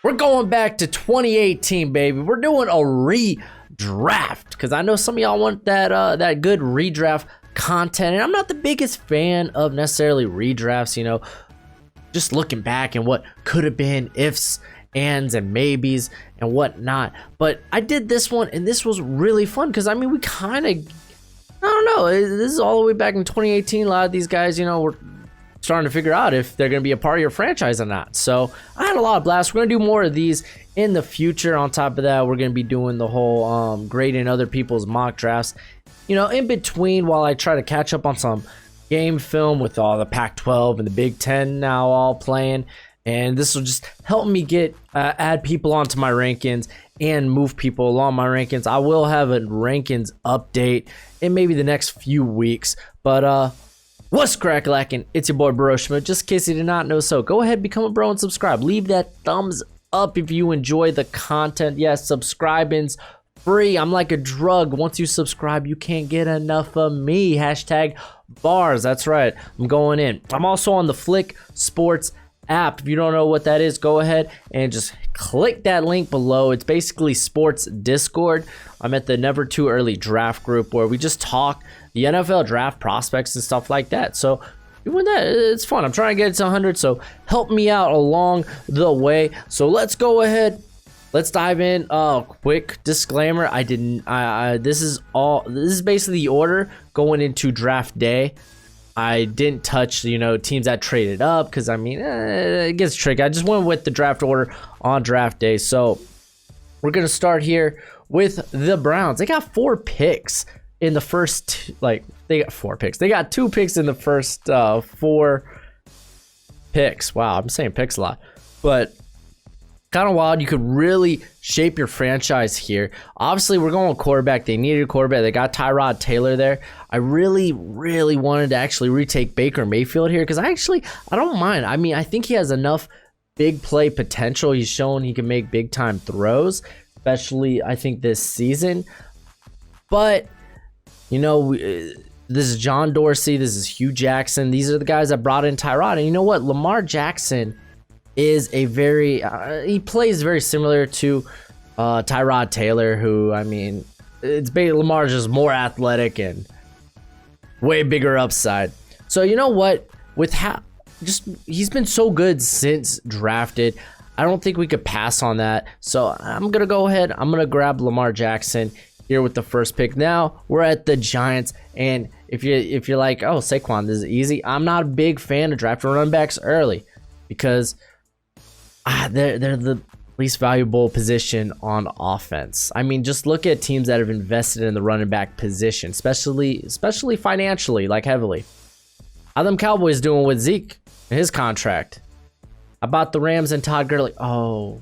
We're going back to 2018, baby. We're doing a redraft because I know some of y'all want that good redraft content, and I'm not the biggest fan of necessarily redrafts, you know, just looking back and what could have been, ifs, ands, and maybes and whatnot. But I did this one, and this was really fun because I mean, we kind of, I don't know, this is all the way back in 2018. A lot of these guys, you know, were starting to figure out if they're going to be a part of your franchise or not. So I had a lot of blasts. We're going to do more of these in the future. On top of that, we're going to be doing the whole grading other people's mock drafts, you know, in between, while I try to catch up on some game film with all the Pac-12 and the Big Ten now all playing. And this will just help me get add people onto my rankings and move people along my rankings. I will have a rankings update in maybe the next few weeks. But what's crack-lacking? It's your boy Broshmo. Just in case you did not know so, go ahead, become a bro and subscribe. Leave that thumbs up if you enjoy the content. Yes, subscribing's free. I'm like a drug. Once you subscribe, you can't get enough of me. Hashtag bars. That's right. I'm going in. I'm also on the Flick Sports app. If you don't know what that is, go ahead and just click that link below. It's basically sports Discord. I'm at the Never Too Early draft group where we just talk the NFL draft prospects and stuff like that. So doing that, it's fun. I'm trying to get it to 100, so help me out along the way. So let's go ahead. Let's dive in. Quick disclaimer: this is basically the order going into draft day. I didn't touch, you know, teams that traded up because I mean, it gets tricky. I just went with the draft order on draft day. So we're gonna start here with the Browns. They got 4 picks in the first, they got 4 picks. They got 2 picks in the first 4 picks. Wow, I'm saying picks a lot, but kind of wild. You could really shape your franchise here. Obviously, we're going with quarterback. They needed a quarterback. They got Tyrod Taylor there. I really wanted to actually retake Baker Mayfield here because I don't mind. I mean, I think he has enough big play potential. He's shown he can make big time throws, especially I think this season. But you know, this is John Dorsey. This is Hugh Jackson. These are the guys that brought in Tyrod. And you know what? Lamar Jackson is a very he plays very similar to Tyrod Taylor, who, I mean, it's basically Lamar's just more athletic and way bigger upside. So you know what, with he's been so good since drafted, I don't think we could pass on that. So I'm gonna go ahead, I'm gonna grab Lamar Jackson here with the first pick. Now we're at the Giants, and if you're like, oh, Saquon, this is easy, I'm not a big fan of drafting running backs early because they're the least valuable position on offense. I mean, just look at teams that have invested in the running back position, especially financially, like heavily. How them Cowboys doing with Zeke and his contract? About the Rams and Todd Gurley? Oh,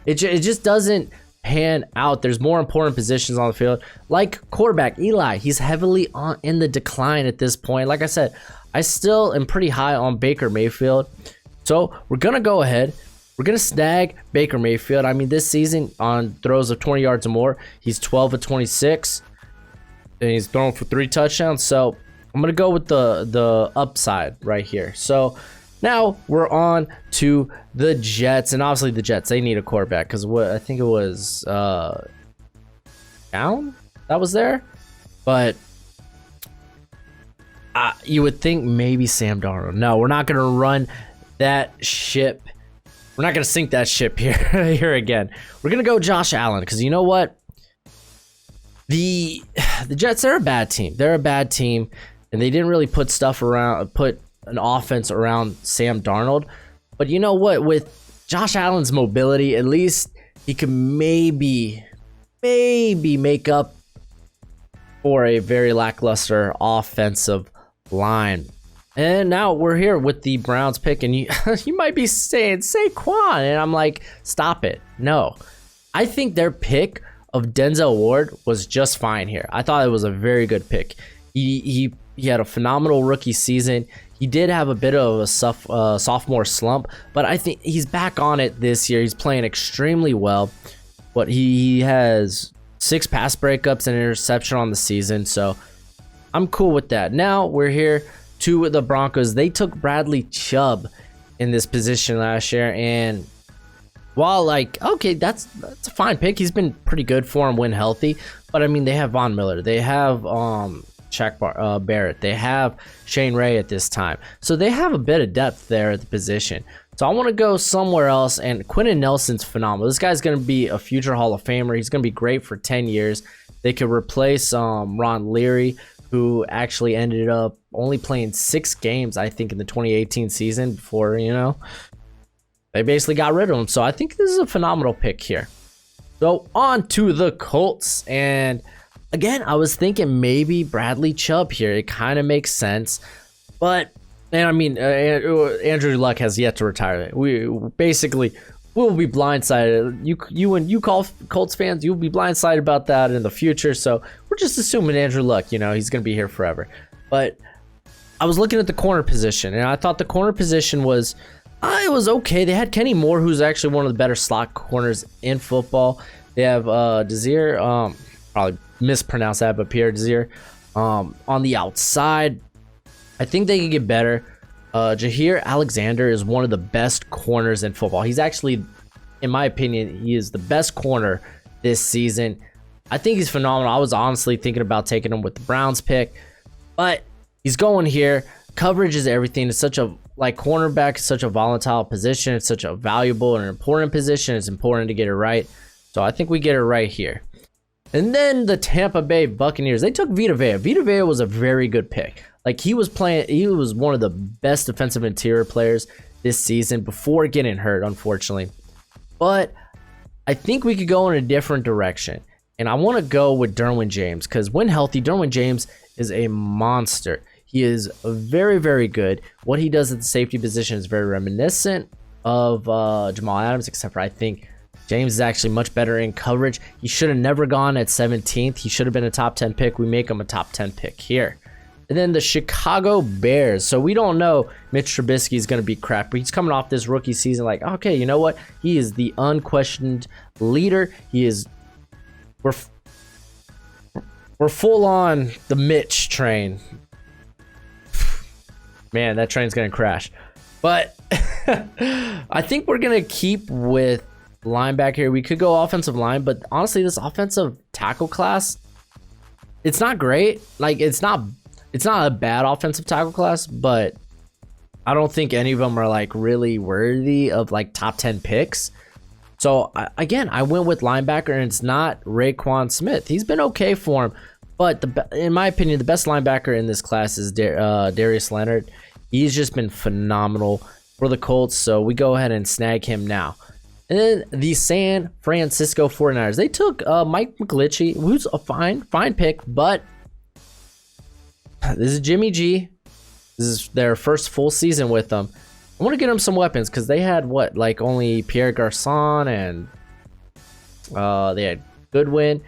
it just doesn't pan out. There's more important positions on the field, like quarterback Eli. He's heavily in the decline at this point. Like I said, I still am pretty high on Baker Mayfield. So we're gonna go ahead. We're going to snag Baker Mayfield. I mean, this season on throws of 20 yards or more, he's 12 of 26, and he's thrown for 3 touchdowns. So I'm going to go with the upside right here. So now we're on to the Jets, and obviously the Jets, they need a quarterback because I think it was Down that was there. But you would think maybe Sam Darnold. No, we're not going to run that ship. We're not going to sink that ship here again. We're going to go Josh Allen because you know what? The Jets, they're a bad team. They're a bad team, and they didn't really put an offense around Sam Darnold. But you know what? With Josh Allen's mobility, at least he could maybe make up for a very lackluster offensive line. And now we're here with the Browns pick, and you might be saying Saquon, and I'm like, stop it. No, I think their pick of Denzel Ward was just fine here. I thought it was a very good pick. He had a phenomenal rookie season. He did have a bit of a sophomore slump, but I think he's back on it this year. He's playing extremely well. But he has 6 pass breakups and an interception on the season, so I'm cool with that. Now we're here to the Broncos. They took Bradley Chubb in this position last year, and while like, okay, that's a fine pick. He's been pretty good for him when healthy. But I mean, they have Von Miller. They have Barrett. They have Shane Ray at this time. So they have a bit of depth there at the position. So I want to go somewhere else, and Quentin Nelson's phenomenal. This guy's going to be a future Hall of Famer. He's going to be great for 10 years. They could replace Ron Leary, who actually ended up only playing 6 games, I think, in the 2018 season before, they basically got rid of him. So I think this is a phenomenal pick here. So on to the Colts. And again, I was thinking maybe Bradley Chubb here. It kind of makes sense. But, and I mean, Andrew Luck has yet to retire. We basically will be blindsided. You Colts fans, you'll be blindsided about that in the future. So we're just assuming Andrew Luck, he's going to be here forever. But I was looking at the corner position, and I thought the corner position was, it was okay. They had Kenny Moore, who's actually one of the better slot corners in football. They have Desir, probably mispronounced that, but Pierre Desir on the outside. I think they could get better. Jair Alexander is one of the best corners in football. He's actually, in my opinion, he is the best corner this season. I think he's phenomenal. I was honestly thinking about taking him with the Browns pick, but he's going here. Coverage is everything. It's such a, cornerback is such a volatile position. It's such a valuable and important position. It's important to get it right. So I think we get it right here. And then the Tampa Bay Buccaneers, they took Vita Vea. Vita Vea was a very good pick. He was one of the best defensive interior players this season before getting hurt, unfortunately. But I think we could go in a different direction. And I want to go with Derwin James, because when healthy, Derwin James is a monster. He is very, very good. What he does at the safety position is very reminiscent of Jamal Adams, except for I think James is actually much better in coverage. He should have never gone at 17th. He should have been a top 10 pick. We make him a top 10 pick here. And then the Chicago Bears. So we don't know Mitch Trubisky is going to be crap, but he's coming off this rookie season okay, you know what? He is the unquestioned leader. We're full on the Mitch train. Man, that train's going to crash. But I think we're going to keep with linebacker here. We could go offensive line, but honestly, this offensive tackle class, it's not great. It's not a bad offensive tackle class, but I don't think any of them are really worthy of top 10 picks. So again, I went with linebacker, and it's not Raekwon Smith. He's been okay for him, but in my opinion, the best linebacker in this class is Darius Leonard. He's just been phenomenal for the Colts, so we go ahead and snag him now. And then the San Francisco 49ers. They took Mike McGlinchey, who's a fine pick, but this is Jimmy G. This is their first full season with them. I want to get them some weapons, because they had only Pierre Garçon, and they had Goodwin.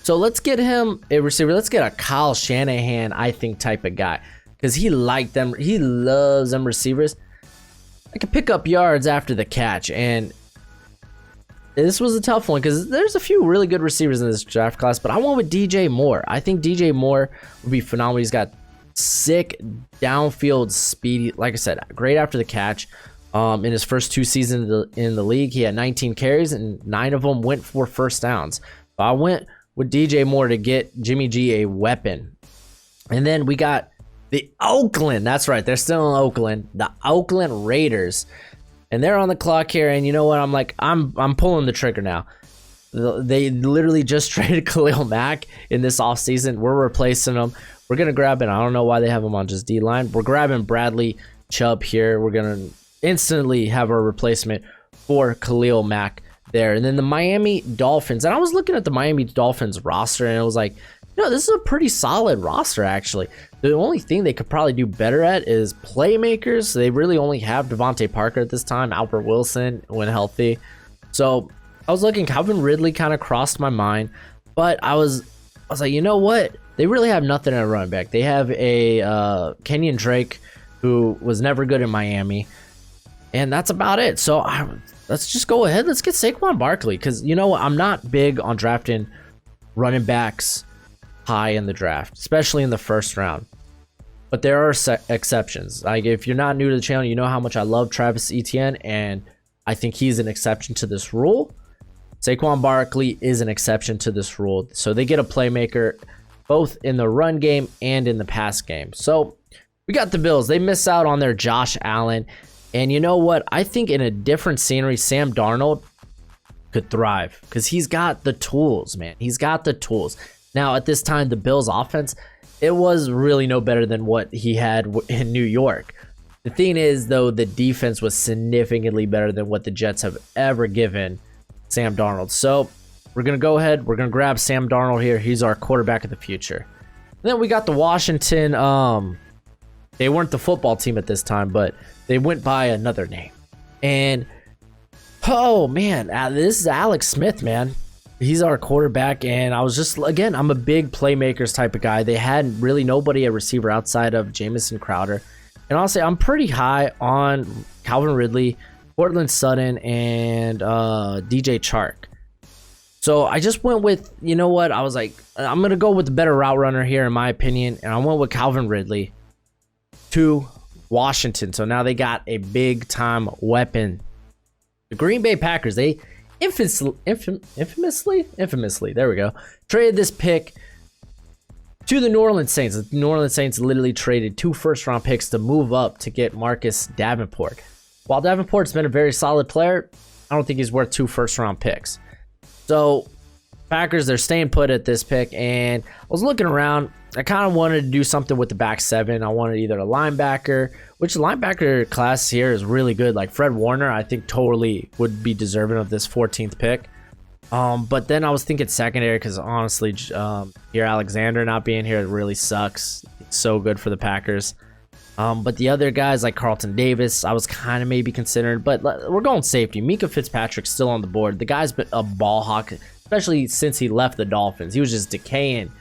So let's get him a receiver. Let's get a Kyle Shanahan, I think, type of guy, because he liked them. He loves them receivers. I can pick up yards after the catch, and this was a tough one because there's a few really good receivers in this draft class, but I went with DJ Moore. I think DJ Moore would be phenomenal. He's got sick downfield speed. Like I said, great after the catch. In his first 2 seasons in the league, he had 19 carries, and 9 of them went for first downs. So I went with DJ Moore to get Jimmy G a weapon. And then we got the Oakland. That's right, they're still in Oakland. The Oakland Raiders. And they're on the clock here, and you know what? I'm pulling the trigger now. They literally just traded Khalil Mack in this offseason. We're replacing him. We're going to grab it. I don't know why they have him on just D-line. We're grabbing Bradley Chubb here. We're going to instantly have a replacement for Khalil Mack there. And then the Miami Dolphins. And I was looking at the Miami Dolphins roster, and it was this is a pretty solid roster, actually. The only thing they could probably do better at is playmakers. They really only have Devontae Parker at this time, Albert Wilson when healthy. So I was looking, Calvin Ridley kind of crossed my mind, but I was like, you know what? They really have nothing at running back. They have a Kenyon Drake, who was never good in Miami, and that's about it. So let's just go ahead. Let's get Saquon Barkley, because you know what? I'm not big on drafting running backs high in the draft, especially in the first round. But there are exceptions. If you're not new to the channel, you know how much I love Travis Etienne, and I think he's an exception to this rule. Saquon Barkley is an exception to this rule. So they get a playmaker both in the run game and in the pass game. So we got the Bills. They miss out on their Josh Allen. And you know what? I think in a different scenery, Sam Darnold could thrive because he's got the tools, man. He's got the tools. Now, at this time, the Bills' offense, it was really no better than what he had in New York. The thing is, though, the defense was significantly better than what the Jets have ever given Sam Darnold. So we're going to go ahead. We're going to grab Sam Darnold here. He's our quarterback of the future. And then we got the Washington. They weren't the football team at this time, but they went by another name. And, oh, man, this is Alex Smith, man. He's our quarterback, and I was just, again, I'm a big playmakers type of guy. They had really nobody at receiver outside of Jamison Crowder. And honestly, I'm pretty high on Calvin Ridley, Cortland Sutton, and DJ Chark. So I just went with, you know what? I was like, I'm going to go with the better route runner here, in my opinion. And I went with Calvin Ridley to Washington. So now they got a big-time weapon. The Green Bay Packers, they infamously, there we go, traded this pick to the New Orleans Saints. The New Orleans Saints literally traded 2 first-round picks to move up to get Marcus Davenport. While Davenport's been a very solid player, I don't think he's worth 2 first-round picks. So, Packers, they're staying put at this pick, and I was looking around. I kind of wanted to do something with the back 7. I wanted either a linebacker, which the linebacker class here is really good. Like Fred Warner, I think totally would be deserving of this 14th pick. But then I was thinking secondary because honestly, here Alexander not being here really sucks. It's so good for the Packers. But the other guys like Carlton Davis, I was kind of maybe considering, but we're going safety. Minka Fitzpatrick's still on the board. The guy's been a ball hawk, especially since he left the Dolphins. He was just decaying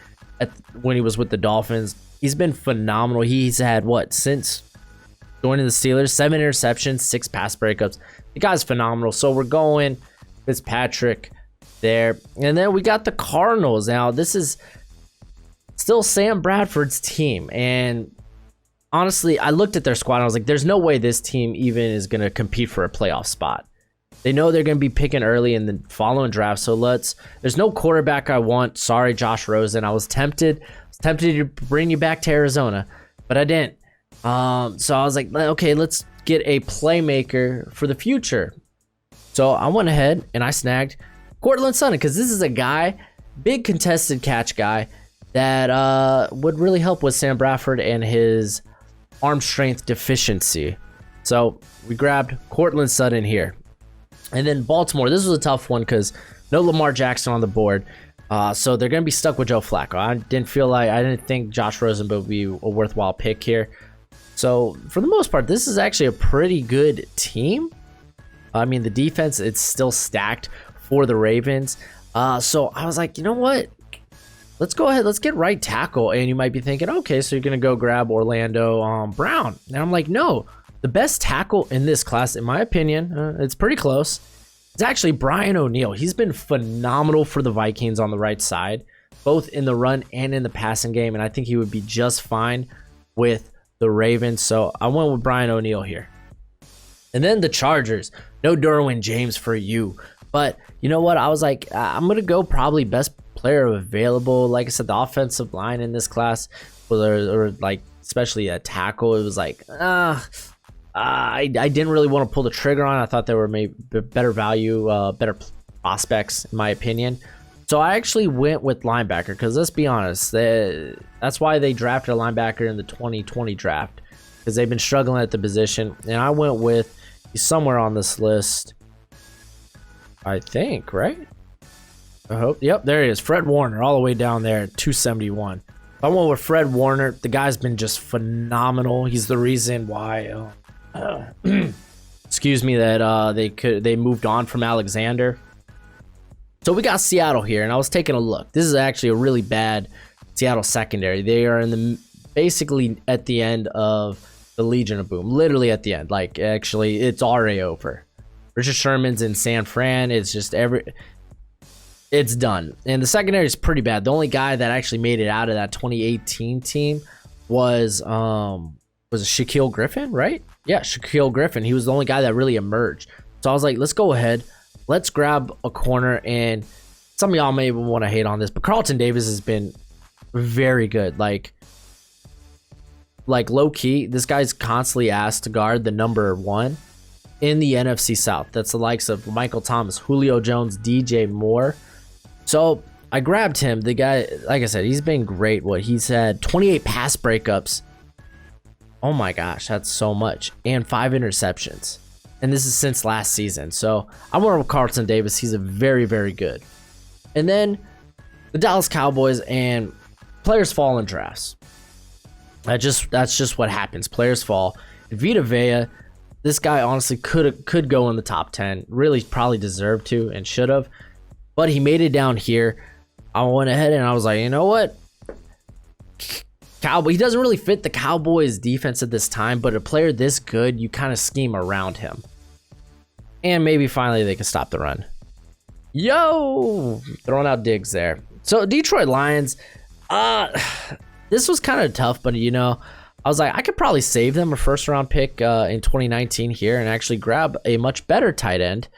when he was with the Dolphins. He's been phenomenal. He's had since joining the Steelers, 7 interceptions, 6 pass breakups. The guy's phenomenal. So we're going Fitzpatrick there. And then we got the Cardinals. Now, this is still Sam Bradford's team. And honestly, I looked at their squad and I was like, there's no way this team even is going to compete for a playoff spot. They know they're going to be picking early in the following draft. So there's no quarterback I want. Sorry, Josh Rosen. I was tempted to bring you back to Arizona, but I didn't. So I was like, okay, let's get a playmaker for the future. So I went ahead and I snagged Cortland Sutton because this is a guy, big contested catch guy that would really help with Sam Bradford and his arm strength deficiency. So we grabbed Cortland Sutton here. And then Baltimore, this was a tough one because no Lamar Jackson on the board. So they're going to be stuck with Joe Flacco. I didn't think Josh Rosen would be a worthwhile pick here. So for the most part, this is actually a pretty good team. I mean, the defense, it's still stacked for the Ravens. So I was like, you know what? Let's go ahead. Let's get right tackle. And you might be thinking, okay, so you're going to go grab Orlando Brown. And I'm like, no. The best tackle in this class, in my opinion, it's pretty close. It's actually Brian O'Neill. He's been phenomenal for the Vikings on the right side, both in the run and in the passing game. And I think he would be just fine with the Ravens. So I went with Brian O'Neill here. And then the Chargers. No Derwin James for you. But you know what? I was like, I'm going to go probably best player available. Like I said, the offensive line in this class, or like especially a tackle, it was like, I didn't really want to pull the trigger on. I thought there were maybe better value, better prospects, in my opinion. So I actually went with linebacker because let's be honest, that's why they drafted a linebacker in the 2020 draft because they've been struggling at the position. And I went with, he's somewhere on this list, I think, right? I hope. Yep, there he is. Fred Warner, all the way down there at 271. I went with Fred Warner. The guy's been just phenomenal. He's the reason why... excuse me, that they moved on from Alexander. So we got Seattle here, and I was taking a look. This is actually a really bad Seattle secondary. They are basically at the end of the Legion of Boom, literally at the end. Like actually, it's already over. Richard Sherman's in San Fran. It's just it's done. And the secondary is pretty bad. The only guy that actually made it out of that 2018 team was Shaquille Griffin, right? Yeah, Shaquille Griffin. He was the only guy that really emerged. So I was like, let's go ahead. Let's grab a corner. And some of y'all may want to hate on this, but Carlton Davis has been very good. Like low key, this guy's constantly asked to guard the number 1 in the NFC South. That's the likes of Michael Thomas, Julio Jones, DJ Moore. So I grabbed him. The guy, like I said, he's been great. He's had 28 pass breakups. Oh my gosh, that's so much. And 5 interceptions. And this is since last season. So I went with Carlton Davis. He's a very, very good. And then the Dallas Cowboys, and players fall in drafts. That's just what happens. Players fall. Vita Vea, this guy honestly could go in the top 10. Really probably deserved to and should have. But he made it down here. I went ahead and I was like, you know what? He doesn't really fit the Cowboys defense at this time, but a player this good, you kind of scheme around him. And maybe finally they can stop the run. Yo! Throwing out digs there. So Detroit Lions, this was kind of tough, but I was like, I could probably save them a first round pick in 2019 here and actually grab a much better tight end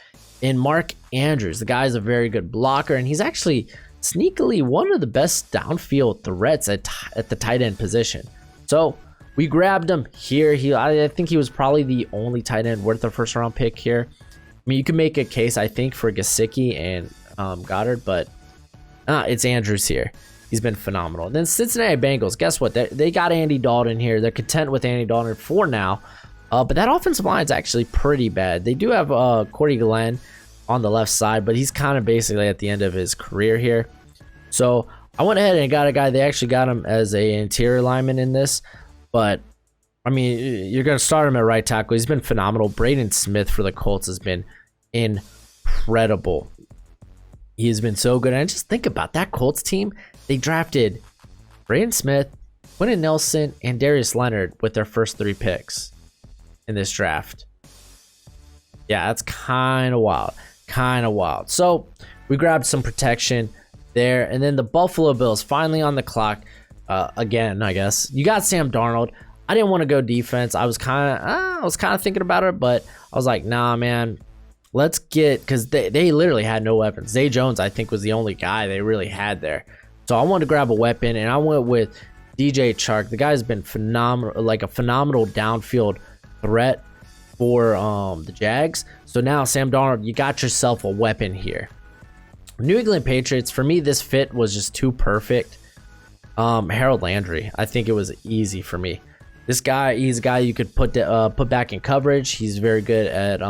in Mark Andrews. The guy's a very good blocker, and he's actually sneakily one of the best downfield threats at the tight end position. So we grabbed him here. I think he was probably the only tight end worth a first round pick here. I mean, you can make a case, I think, for Gesicki and Goddard, but it's Andrews here. He's been phenomenal. Then Cincinnati Bengals, guess what? They got Andy Dalton here. They're content with Andy Dalton for now. But that offensive line is actually pretty bad. They do have Corey Glenn on the left side, but he's kind of basically at the end of his career here. So I went ahead and got a guy. They actually got him as an interior lineman in this. But, I mean, you're going to start him at right tackle. He's been phenomenal. Braden Smith for the Colts has been incredible. He has been so good. And just think about that Colts team. They drafted Braden Smith, Quentin Nelson, and Darius Leonard with their first 3 picks in this draft. Yeah, that's kind of wild. So we grabbed some protection there. And then the Buffalo Bills finally on the clock again, I guess. You got Sam Darnold. I didn't want to go defense. I was kind of thinking about it, but I was like, nah, man. Let's get, because they literally had no weapons. Zay Jones, I think, was the only guy they really had there. So I wanted to grab a weapon, and I went with DJ Chark. The guy's been phenomenal, like a phenomenal downfield threat for the Jags. So now, Sam Darnold, you got yourself a weapon here. New England Patriots, for me, this fit was just too perfect. Harold Landry, I think it was easy for me. This guy, he's a guy you could put back in coverage. He's very good at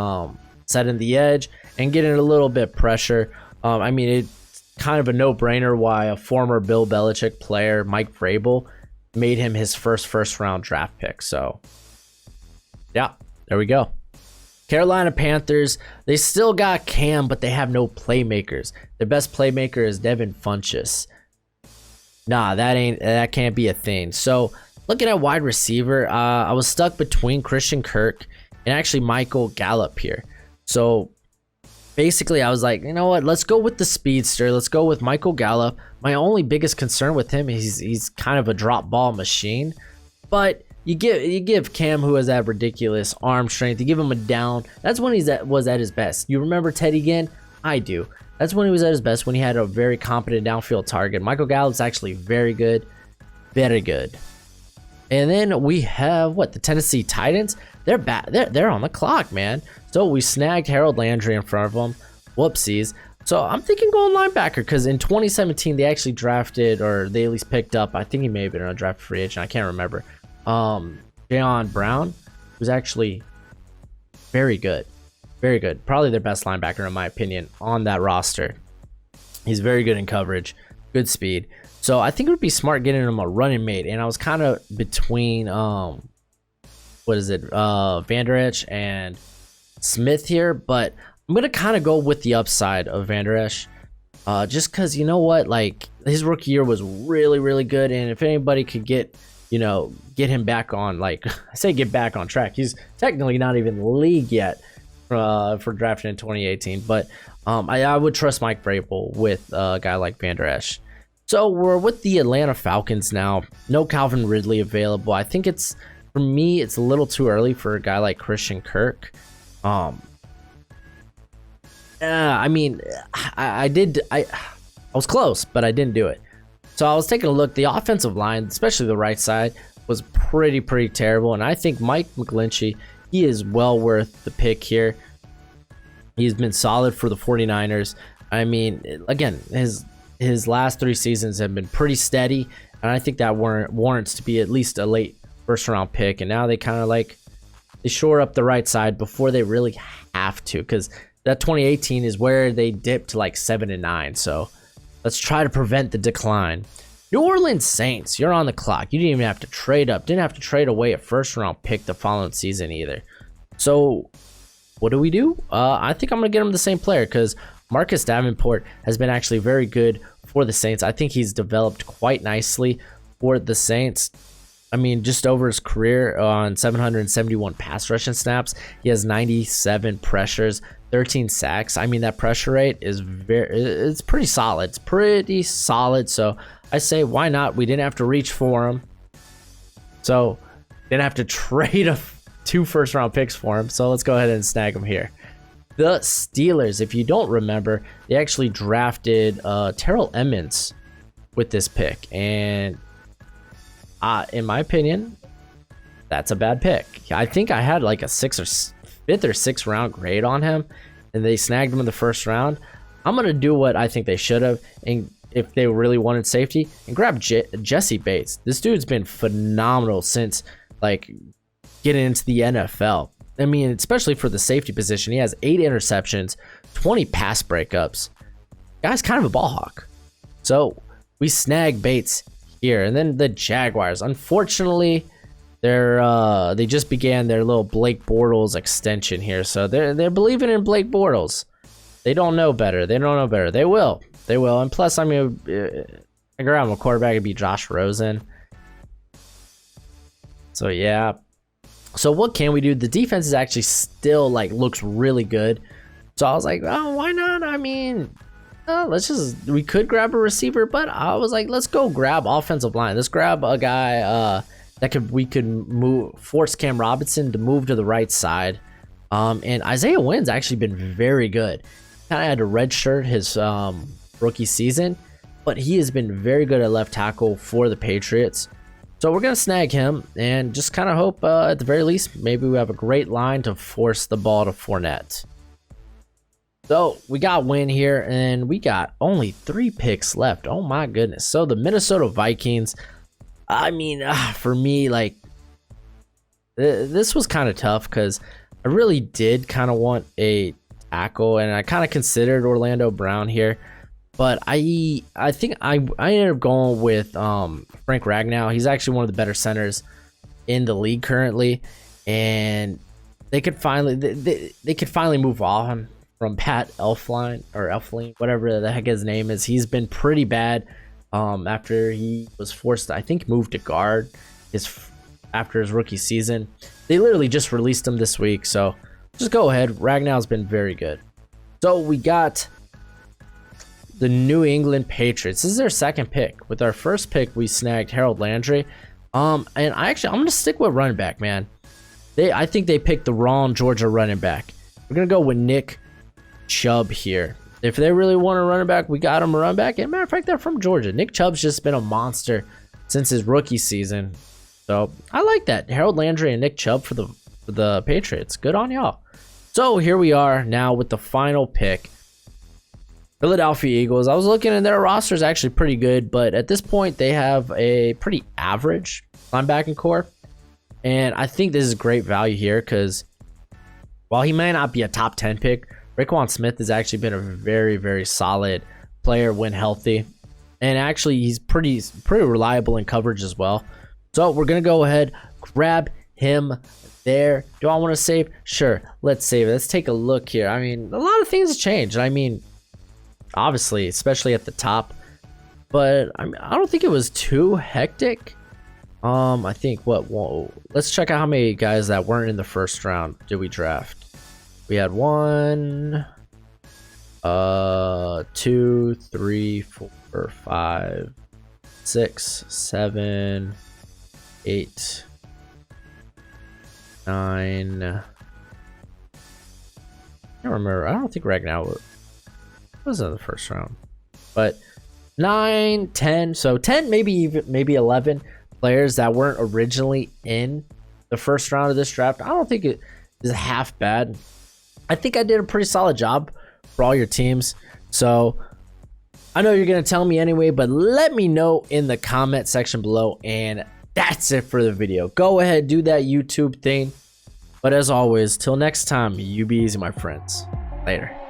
setting the edge and getting a little bit pressure. I mean, it's kind of a no-brainer why a former Bill Belichick player, Mike Vrabel, made him his first round draft pick. So, yeah, there we go. Carolina Panthers, they still got Cam, but they have no playmakers. Their best playmaker is Devin Funchess. Nah, that can't be a thing. So, looking at wide receiver, I was stuck between Christian Kirk and actually Michael Gallop here. So basically I was like, you know what, let's go with the speedster. Let's go with Michael Gallop. My only biggest concern with him is he's kind of a drop ball machine. But you give Cam, who has that ridiculous arm strength, you give him a down. That's when was at his best. You remember Teddy Ginn? I do. That's when he was at his best, when he had a very competent downfield target. Michael Gallup's actually very good. Very good. And then we have the Tennessee Titans. They're back. They're on the clock, man. So we snagged Harold Landry in front of them. Whoopsies. So I'm thinking going linebacker, because in 2017 they actually drafted, or they at least picked up, I think he may have been a draft free agent, I can't remember. Jayon Brown, who's actually very good. Very good. Probably their best linebacker in my opinion on that roster. He's very good in coverage, good speed. So I think it would be smart getting him a running mate. And I was kind of between Van Der Esch and Smith here, but I'm gonna kind of go with the upside of Van Der Esch, just because, you know what, like, his rookie year was really, really good, and if anybody could get him back on, like, I say get back on track, he's technically not even in the league yet for drafting in 2018, but I would trust Mike Vrabel with a guy like Van Der Esch. So we're with the Atlanta Falcons now. No Calvin Ridley available. I think for me, it's a little too early for a guy like Christian Kirk. I mean, I was close, but I didn't do it. So I was taking a look. The offensive line, especially the right side, was pretty terrible. And I think Mike McGlinchey, he is well worth the pick here. He's been solid for the 49ers. I mean, again, his last 3 seasons have been pretty steady, and I think that warrants to be at least a late first round pick. And now they kind of like they shore up the right side before they really have to, because that 2018 is where they dipped to like 7-9. So let's try to prevent the decline. New Orleans Saints, you're on the clock. You didn't even have to trade up. Didn't have to trade away a first round pick the following season either. So what do? I think I'm going to get him the same player, because Marcus Davenport has been actually very good for the Saints. I think he's developed quite nicely for the Saints. I mean, just over his career on 771 pass rushing snaps, he has 97 pressures, 13 sacks. I mean, that pressure rate is it's pretty solid. It's pretty solid. So I say, why not? We didn't have to reach for him. So didn't have to trade 2 first round picks for him. So let's go ahead and snag him here. The Steelers, if you don't remember, they actually drafted Terrell Emmons with this pick. And in my opinion, that's a bad pick. I think I had like a 5th or 6th round grade on him, and they snagged him in the first round. I'm going to do what I think they should have, and if they really wanted safety, and grab Jesse Bates. This dude's been phenomenal since like getting into the NFL. I mean, especially for the safety position. He has 8 interceptions, 20 pass breakups. Guy's kind of a ball hawk. So we snag Bates here. And then the Jaguars. Unfortunately, they just began their little Blake Bortles extension here. So they're believing in Blake Bortles. They don't know better. They don't know better. They will. They will. And plus, I mean, I grab a quarterback, it'd be Josh Rosen. So yeah. So what can we do? The defense is actually still like looks really good. So I was like, oh, why not? I mean, we could grab a receiver, but I was like, let's go grab offensive line. Let's grab a guy we could force Cam Robinson to move to the right side. And Isaiah Wynn's actually been very good. Kind of had to redshirt his rookie season, but he has been very good at left tackle for the Patriots. So we're going to snag him and just kind of hope at the very least, maybe we have a great line to force the ball to Fournette. So we got Wynn here, and we got only 3 picks left. Oh my goodness. So the Minnesota Vikings, I mean, for me, like, this was kind of tough because I really did kind of want a tackle, and I kind of considered Orlando Brown here. But I think I ended up going with Frank Ragnow. He's actually one of the better centers in the league currently, and they could finally move on from Pat Elflein, whatever the heck his name is. He's been pretty bad after he was forced to, I think, move to guard after his rookie season. They literally just released him this week, so just go ahead. Ragnow's been very good. So we got the New England Patriots. This is their second pick. With our first pick, we snagged Harold Landry. And I'm gonna stick with running back, man. I think they picked the wrong Georgia running back. We're gonna go with Nick Chubb here. If they really want a running back, we got him a running back. And matter of fact, they're from Georgia. Nick Chubb's just been a monster since his rookie season. So I like that. Harold Landry and Nick Chubb for the Patriots. Good on y'all. So here we are now with the final pick. Philadelphia Eagles. I was looking and their roster is actually pretty good, but at this point they have a pretty average linebacking core. And I think this is great value here because while he may not be a top 10 pick, Raekwon Smith has actually been a very, very solid player when healthy. And actually he's pretty reliable in coverage as well. So we're going to go ahead, grab him there. Do I want to save? Sure, let's save it. Let's take a look here. I mean, a lot of things changed. I mean, obviously, especially at the top, but I don't think it was too hectic. I think let's check out how many guys that weren't in the first round did we draft. We had 1, 2, 3, 4, 5, 6, 7, 8, 9, don't remember. I don't think right now was in the first round, but 9, 10. So 10, maybe 11 players that weren't originally in the first round of this draft. I don't think it is half bad. I think I did a pretty solid job for all your teams. So I know you're going to tell me anyway, but let me know in the comment section below. And that's it for the video. Go ahead, do that YouTube thing. But as always, till next time, you be easy, my friends. Later.